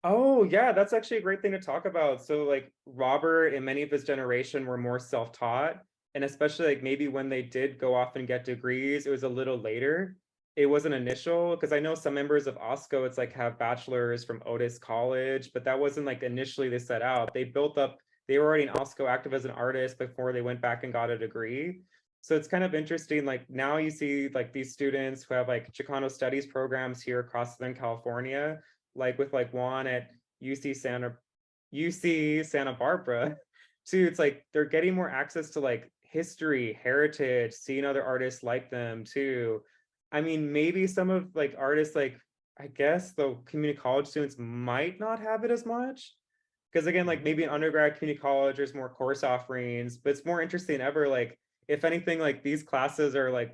Oh, yeah, that's actually a great thing to talk about. So, like, Robert and many of his generation were more self-taught. And especially, like, maybe when they did go off and get degrees, it was a little later. It wasn't initial, because I know some members of OSCO, it's like have bachelors from Otis College, but that wasn't like initially they set out. They built up, they were already in OSCO active as an artist before they went back and got a degree. So it's kind of interesting. Like, now you see like these students who have like Chicano studies programs here across Southern California, like with like Juan at UC UC Santa Barbara too. It's like they're getting more access to like history, heritage, seeing other artists like them too. I mean, maybe some of like artists like, I guess the community college students might not have it as much. Because again, like maybe in undergrad community college, there's more course offerings, but it's more interesting than ever. Like, if anything, like these classes are like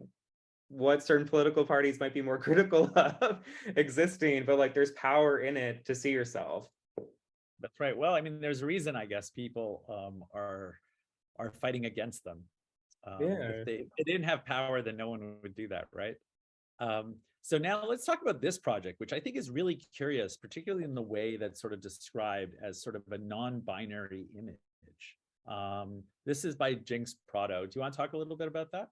what certain political parties might be more critical of existing, but like there's power in it to see yourself. That's right. Well, I mean, there's a reason, I guess, people are fighting against them. If Yeah. they didn't have power, then no one would do that, right? So now let's talk about this project, which I think is really curious, particularly in the way that's sort of described as sort of a non-binary image. This is by Jinx Prado. Do you want to talk a little bit about that?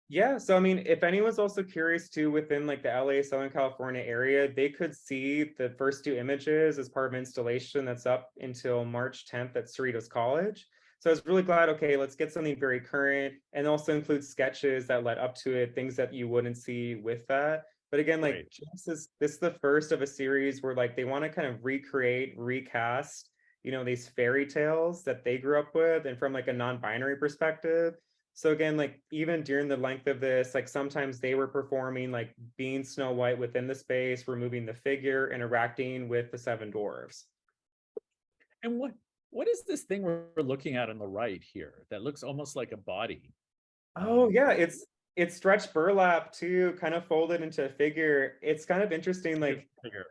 Yeah, so I mean, if anyone's also curious too, within like the LA, Southern California area, they could see the first two images as part of an installation that's up until March 10th at Cerritos College. So I was really glad, okay, let's get something very current and also include sketches that led up to it, things that you wouldn't see with that. But again, like Right. this is the first of a series where like they want to kind of recreate, recast, these fairy tales that they grew up with and from like a non-binary perspective. So again, like even during the length of this, like sometimes they were performing like being Snow White within the space, removing the figure, interacting with the seven dwarves. And what is this thing we're looking at on the right here that looks almost like a body? Oh Um, yeah, it's stretched burlap too, kind of folded into a figure. It's kind of interesting, like figure.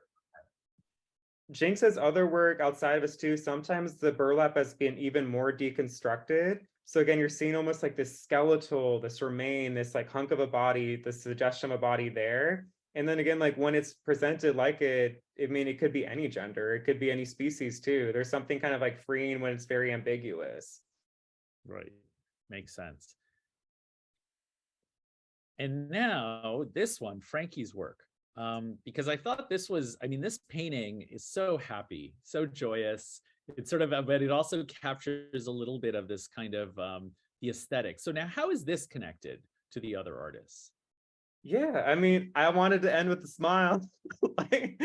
Jinx's other work outside of us too, sometimes the burlap has been even more deconstructed. So again, you're seeing almost like this skeletal, this remain, this like hunk of a body, the suggestion of a body there. And then again, like when it's presented like it, I mean, it could be any gender, it could be any species too. There's something kind of like freeing when it's very ambiguous. Right. Makes sense. And now this one, Frankie's work, because I thought this was, I mean, this painting is so happy, so joyous. It's sort of, but it also captures a little bit of this kind of the aesthetic. So now, how is this connected to the other artists? Yeah, I mean, I wanted to end with a smile. Like,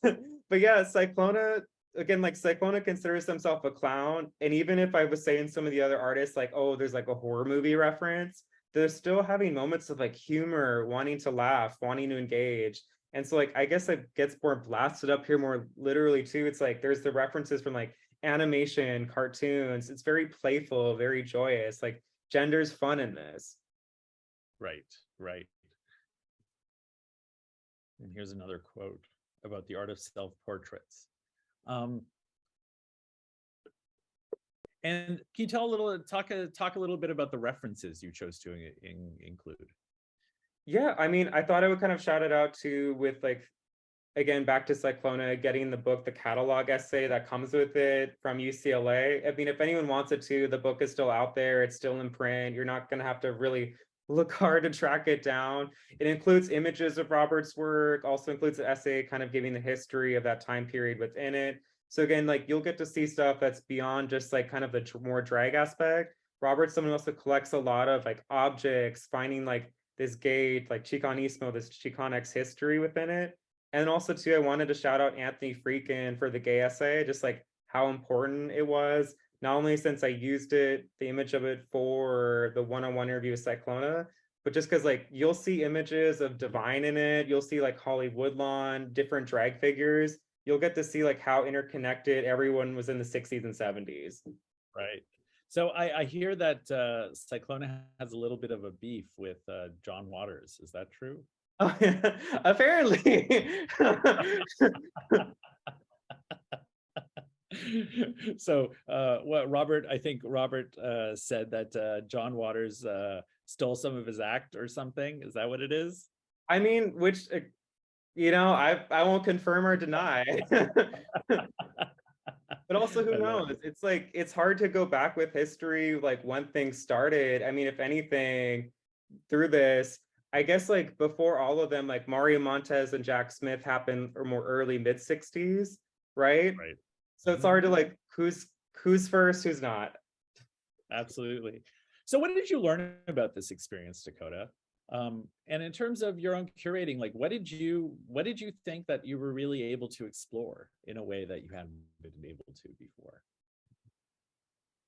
but yeah, Cyclona, again, like Cyclona considers himself a clown. And even if I was saying some of the other artists, like, oh, there's like a horror movie reference, they're still having moments of like humor, wanting to laugh, wanting to engage. And so, like, I guess it gets more blasted up here more literally too. It's like there's the references from like animation, cartoons. It's very playful, very joyous. Like, gender's fun in this. Right, right. And here's another quote about the art of self-portraits. Um, and can you tell a little, talk a little bit about the references you chose to include? Yeah, I mean, I thought I would kind of shout it out too with like, again, back to Cyclona, getting the book, the catalog essay that comes with it from UCLA. I mean, if anyone wants it to, the book is still out there. It's still in print. You're not going to have to really look hard to track it down. It includes images of Robert's work, also includes an essay kind of giving the history of that time period within it. So again, like you'll get to see stuff that's beyond just like kind of the more drag aspect. Robert's someone else that collects a lot of like objects, finding like this gate, like Chicanismo, this Chicanx history within it. And also too, I wanted to shout out Anthony Freakin for the gay essay, just like how important it was, not only since I used it, the image of it for the one-on-one interview with Cyclona, but just because like you'll see images of Divine in it, you'll see like Holly Woodlawn, different drag figures. You'll get to see like how interconnected everyone was in the 60s and 70s. Right. So I hear that Cyclona has a little bit of a beef with John Waters. Is that true? Oh, yeah. Apparently. So what Robert, I think Robert said that John Waters stole some of his act or something. Is that what it is? I mean, which I won't confirm or deny. But also, who I love knows? it. It's like it's hard to go back with history, like when things started. I mean, if anything, through this, I guess like before all of them, like Mario Montez and Jack Smith happened or more early mid 60s, right? Right. So it's Mhm. hard to like who's first, who's not. Absolutely. So what did you learn about this experience, Dakota? And in terms of your own curating, like what did you think that you were really able to explore in a way that you hadn't been able to before?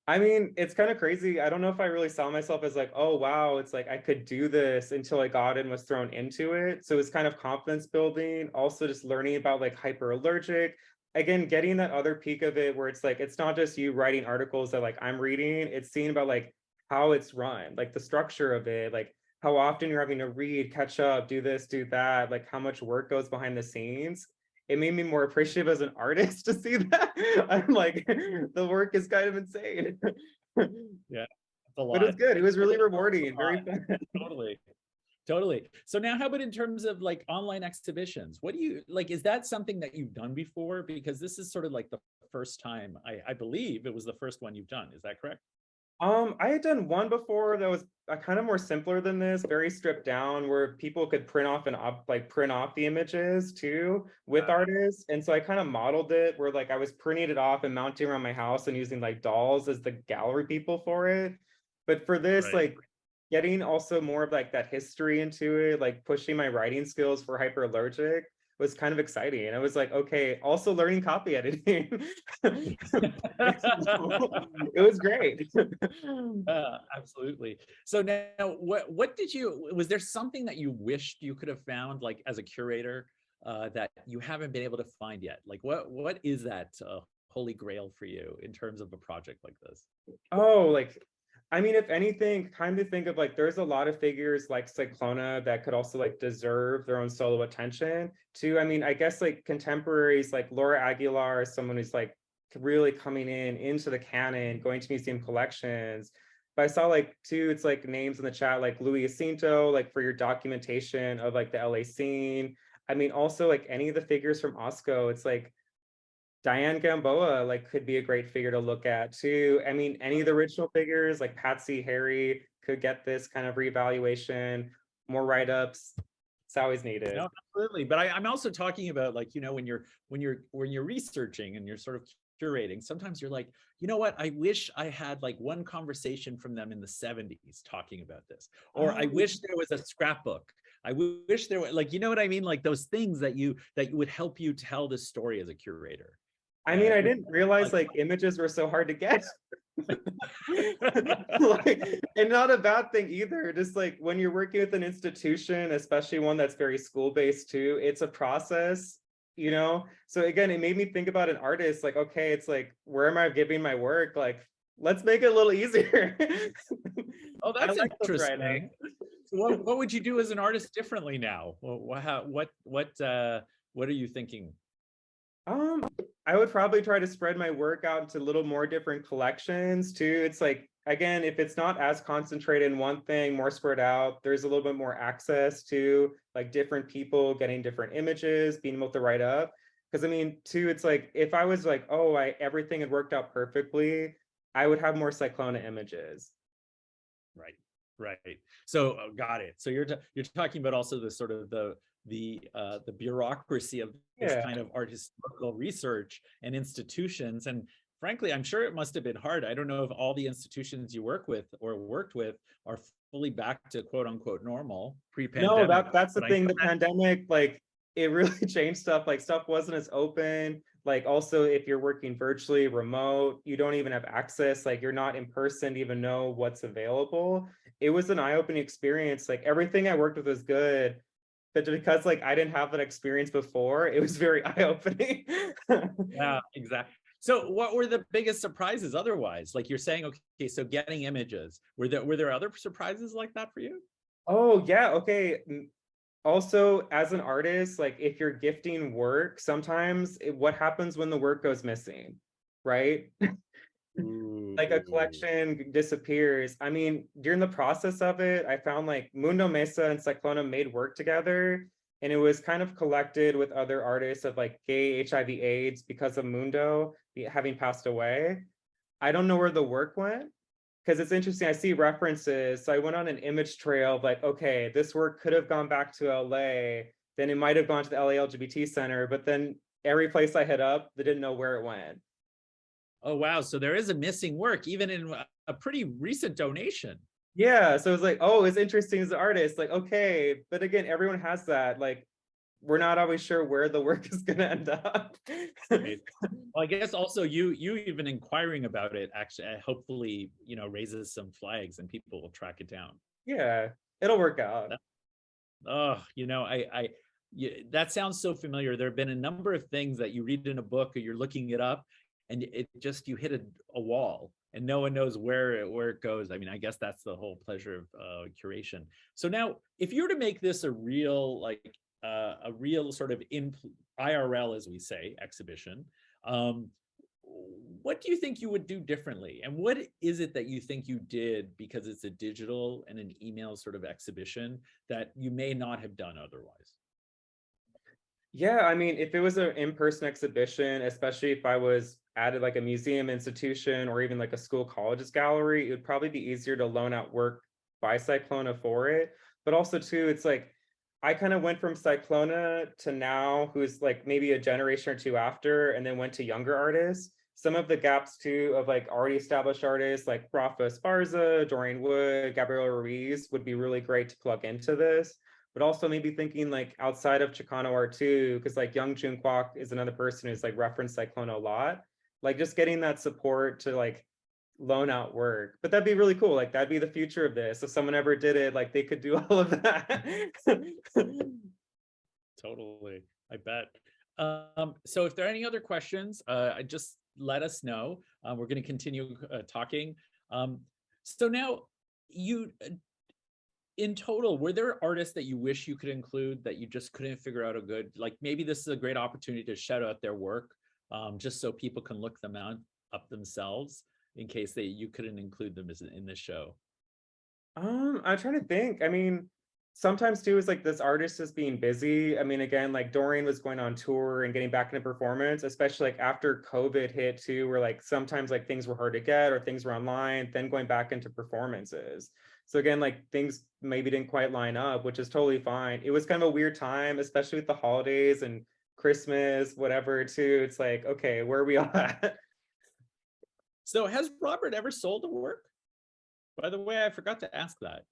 I mean, it's kind of crazy. I don't know if I really saw myself as like, oh wow, it's like I could do this until I got and was thrown into it. So it's kind of confidence building, also just learning about like hyperallergic. Again, getting that other peak of it where it's like it's not just you writing articles that like I'm reading, it's seeing about like how it's run, like the structure of it, like how often you're having to read, catch up, do this, do that, like how much work goes behind the scenes. It made me more appreciative as an artist to see that. I'm like, the work is kind of insane. Yeah, it's a But it was lot. good. It was really It's rewarding and a lot. very fun. Totally. Totally. So now how about in terms of like online exhibitions? What do you like? Is that something that you've done before? Because this is sort of like the first time, I believe it was the first one you've done. Is that correct? I had done one before that was kind of more simpler than this, very stripped down, where people could print off and like print off the images too with artists. And so I kind of modeled it where like I was printing it off and mounting around my house and using like dolls as the gallery people for it. But for this, Right. like getting also more of like that history into it, like pushing my writing skills for hyperallergic was kind of exciting. And I was like, okay, also learning copy editing. It was great. Absolutely. So now, what did you? Was there something that you wished you could have found, like as a curator, that you haven't been able to find yet? Like, what is that holy grail for you in terms of a project like this? Oh, like, I mean, if anything, kind of think of like there's a lot of figures like Cyclona that could also like deserve their own solo attention too. I mean, I guess like contemporaries like Laura Aguilar is someone who's like really coming in into the canon, going to museum collections. But I saw like too, it's like names in the chat like Louis Jacinto, like for your documentation of like the LA scene. I mean, also like any of the figures from Osco, it's like Diane Gamboa like could be a great figure to look at too. I mean, any of the original figures like Patsy, Harry could get this kind of reevaluation, more write-ups. It's always needed. No, absolutely. But I'm also talking about like, you know, when you're researching and you're sort of curating, sometimes you're like, you know what, I wish I had like one conversation from them in the 70s talking about this, or I Oh, wish there was a scrapbook. I wish there were like, you know what I mean? Like those things that would help you tell the story as a curator. I mean, I Would didn't realize like like images were so hard to get. Like, and not a bad thing either. Just like when you're working with an institution, especially one that's very school-based too, it's a process, you know? So again, it made me think about an artist, like, okay, it's like, where am I giving my work? Like, let's make it a little easier. oh, I that's like those writing. interesting. So what would you do as an artist differently now? What are you thinking? Um, I would probably try to spread my work out into a little more different collections too. It's like, again, if it's not as concentrated in one thing, more spread out, there's a little bit more access to like different people getting different images, being able to write up. Because I mean, too, it's like if I was like, oh, everything had worked out perfectly, I would have more Cyclona images. Right, right. So got it. So you're talking about also the sort of the bureaucracy of this Yeah. kind of art historical research and institutions. And frankly, I'm sure it must have been hard. I don't know if all the institutions you work with or worked with are fully back to quote unquote normal No, pre-pandemic, that's the but I thing. know The pandemic, like, it really changed stuff. Like, stuff wasn't as open. Like, also, if you're working virtually, remote, you don't even have access. Like, you're not in person to even know what's available. It was an eye-opening experience. Like, everything I worked with was good, but because like I didn't have that experience before, it was very eye-opening. yeah, exactly. So what were the biggest surprises otherwise? Like you're saying, okay, so getting images. Were there other surprises like that for you? Oh yeah, okay. Also, as an artist, like if you're gifting work, sometimes what happens when the work goes missing, right? Like a Ooh. collection disappears. I mean, during the process of it, I found like Mundo Mesa and Cyclona made work together, and it was kind of collected with other artists of like gay HIV/AIDS because of Mundo having passed away. I don't know where the work went because it's interesting. I see references. So I went on an image trail of like, okay, this work could have gone back to LA, then it might have gone to the LA LGBT Center, but then every place I hit up, they didn't know where it went. Oh, wow. So there is a missing work, even in a pretty recent donation. Yeah, so it's like, oh, it's interesting as an artist, like, okay, but again, everyone has that, like, we're not always sure where the work is going to end up. Right. Well, I guess also you even inquiring about it actually hopefully, raises some flags and people will track it down. Yeah, it'll work out. Oh, that sounds so familiar. There have been a number of things that you read in a book or you're looking it up and it just, you hit a wall and no one knows where it goes. I mean, I guess that's the whole pleasure of curation. So now if you were to make this a real, a real sort of IRL, as we say, exhibition, um, what do you think you would do differently? And what is it that you think you did because it's a digital and an email sort of exhibition that you may not have done otherwise? Yeah, I mean, if it was an in-person exhibition, especially if I was added like a museum institution or even like a school college's gallery, it would probably be easier to loan out work by Cyclona for it. But also too, it's like I kind of went from Cyclona to now, who's like maybe a generation or two after, and then went to younger artists. Some of the gaps too of like already established artists like Rafa Esparza, Dorian Wood, Gabriela Ruiz would be really great to plug into this, but also maybe thinking like outside of Chicano art too, because like Young Jun Kwok is another person who's like referenced Cyclona a lot. Like just getting that support to like loan out work. But that'd be really cool. Like that'd be the future of this. If someone ever did it, like they could do all of that. Totally, I bet. So if there are any other questions, just let us know. We're going to continue talking. So now you, in total, were there artists that you wish you could include that you just couldn't figure out a good, like maybe this is a great opportunity to shout out their work, just so people can look them up themselves in case you couldn't include them in this show? I'm trying to think. I mean, sometimes too is like this artist is being busy. I mean, again, like Dorian was going on tour and getting back into performance, especially like after COVID hit too, where like sometimes like things were hard to get or things were online, then going back into performances. So again, like things maybe didn't quite line up, which is totally fine. It was kind of a weird time, especially with the holidays and Christmas, whatever, too. It's like, okay, where are we all at? So has Robert ever sold a work? By the way, I forgot to ask that.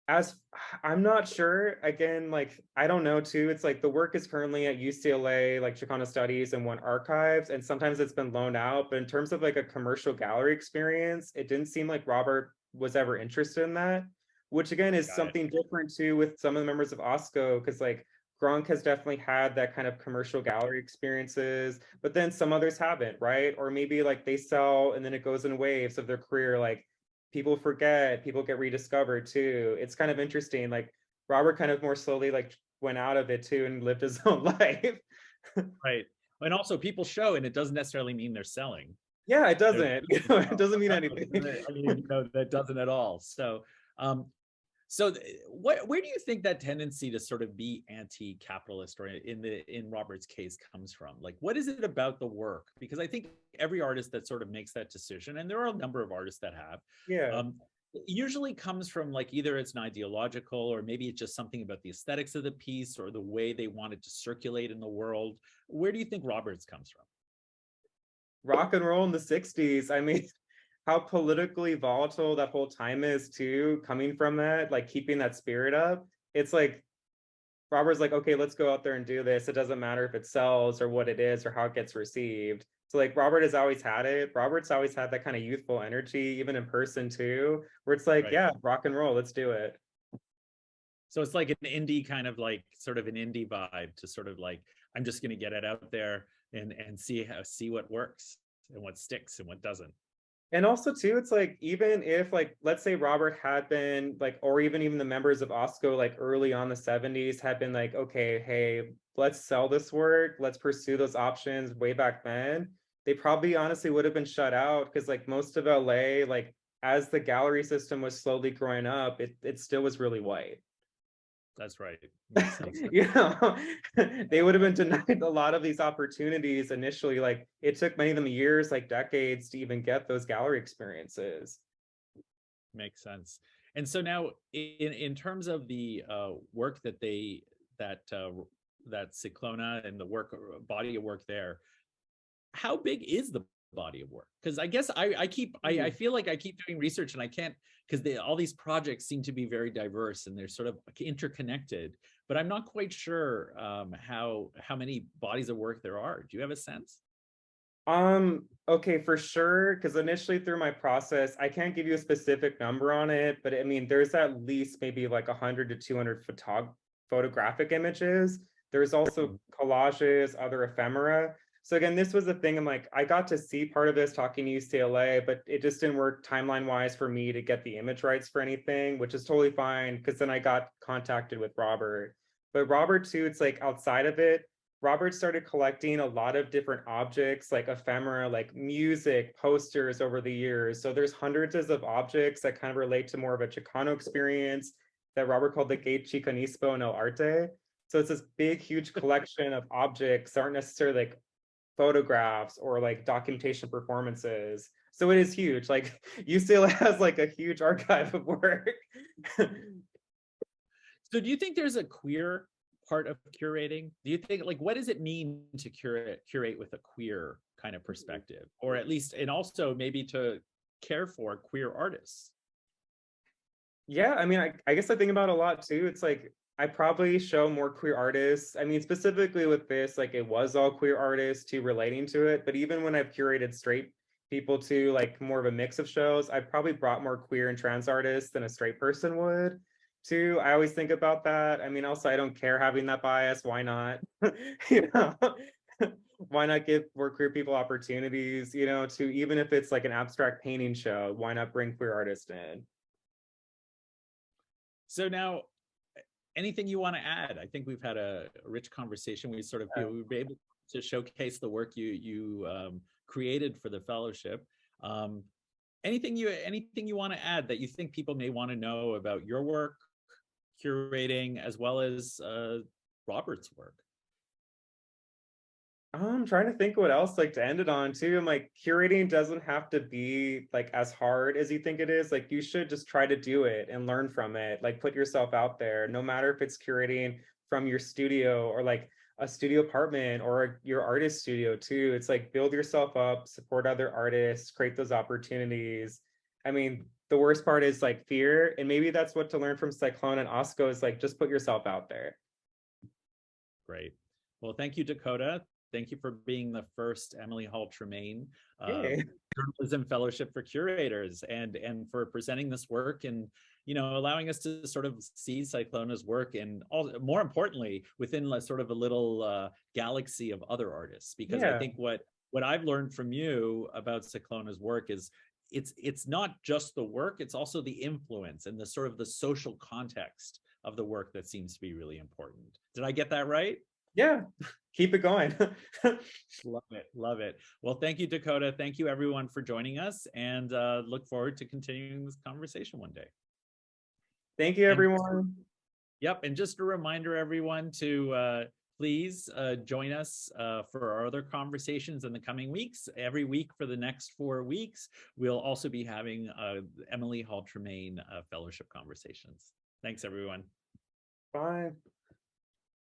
As I'm not sure, again, like I don't know too. It's like the work is currently at UCLA, like Chicano Studies and One Archives, and sometimes it's been loaned out. But in terms of like a commercial gallery experience, it didn't seem like Robert was ever interested in that, which again is Got it. something different too with some of the members of OSCO, because like Gronk has definitely had that kind of commercial gallery experiences, but then some others haven't, right? Or maybe like they sell and then it goes in waves of their career, like people forget, people get rediscovered too. It's kind of interesting. Like Robert kind of more slowly like went out of it too and lived his own life. Right. And also people show, and it doesn't necessarily mean they're selling. Yeah, it They're, doesn't. It doesn't mean anything. I mean, that doesn't at all. So, um, where do you think that tendency to sort of be anti-capitalist, or in Robert's case, comes from? Like, what is it about the work? Because I think every artist that sort of makes that decision, and there are a number of artists that have, Yeah. it usually comes from like either it's an ideological, or maybe it's just something about the aesthetics of the piece or the way they want it to circulate in the world. Where do you think Robert's comes from? Rock and roll in the 60s. I mean, how politically volatile that whole time is too, coming from that, like keeping that spirit up. It's like Robert's like, okay, let's go out there and do this. It doesn't matter if it sells or what it is or how it gets received. So like Robert has always had it. Robert's always had that kind of youthful energy, even in person too, where it's like, Right. yeah, rock and roll, let's do it. So it's like an indie kind of like sort of an indie vibe to sort of like, I'm just going to get it out there and see what works and what sticks and what doesn't. And also too, it's like even if like let's say Robert had been like, or even the members of OSCO like early on the 70s had been like, okay, hey, let's sell this work, let's pursue those options way back then. They probably honestly would have been shut out because like most of LA, like as the gallery system was slowly growing up, it still was really white. That's right. Makes sense. You know, they would have been denied a lot of these opportunities initially. Like it took many of them years, like decades, to even get those gallery experiences. Makes sense. And so now in terms of the work that that Cyclona and the work body of work there, how big is the body of work? Because I guess I feel like I keep doing research and I can't, because all these projects seem to be very diverse and they're sort of interconnected, but I'm not quite sure how many bodies of work there are. Do you have a sense? Okay, for sure. Because initially through my process, I can't give you a specific number on it, but I mean, there's at least maybe like 100 to 200 photographic images. There's also collages, other ephemera. So again, this was the thing. I'm like, I got to see part of this talking to UCLA, but it just didn't work timeline wise for me to get the image rights for anything, which is totally fine. Because then I got contacted with Robert. But Robert too, it's like outside of it, Robert started collecting a lot of different objects like ephemera, like music, posters over the years. So there's hundreds of objects that kind of relate to more of a Chicano experience that Robert called the Gate Chicanismo en el Arte. So it's this big, huge collection of objects that aren't necessarily like photographs or like documentation performances. So it is huge. Like UCLA has like a huge archive of work. So do you think there's a queer part of curating? Do you think, like, what does it mean to curate with a queer kind of perspective, or at least, and also maybe to care for queer artists? Yeah, I mean, I guess I think about it a lot too. It's like I probably show more queer artists. I mean, specifically with this, like it was all queer artists too relating to it. But even when I've curated straight people to like more of a mix of shows, I probably brought more queer and trans artists than a straight person would. Too, I always think about that. I mean, also, I don't care having that bias. Why not? You know, why not give more queer people opportunities? You know, to even if it's like an abstract painting show, why not bring queer artists in? So now, anything you want to add? I think we've had a rich conversation. We sort of feel we were able to showcase the work you created for the fellowship. Anything you want to add that you think people may want to know about your work, curating, as well as Robert's work? I'm trying to think what else like to end it on too. I'm like, curating doesn't have to be like as hard as you think it is. Like you should just try to do it and learn from it. Like put yourself out there, no matter if it's curating from your studio or like a studio apartment or your artist studio too. It's like build yourself up, support other artists, create those opportunities. I mean, the worst part is like fear. And maybe that's what to learn from Cyclona and Osco is like just put yourself out there. Great. Well, thank you, Dakota. Thank you for being the first Emily Hall Tremaine Yay. Journalism Fellowship for Curators, and for presenting this work and allowing us to sort of see Cyclona's work, and more importantly within sort of a little galaxy of other artists. Because I think what I've learned from you about Cyclona's work is it's not just the work, it's also the influence and the sort of the social context of the work that seems to be really important. Did I get that right? Yeah, keep it going. Love it. Well, thank you, Dakota. Thank you, everyone, for joining us, and look forward to continuing this conversation one day. Thank you, everyone. Yep, and just a reminder, everyone, to please join us for our other conversations in the coming weeks. Every week for the next 4 weeks, we'll also be having Emily Hall Tremaine Fellowship conversations. Thanks, everyone. Bye.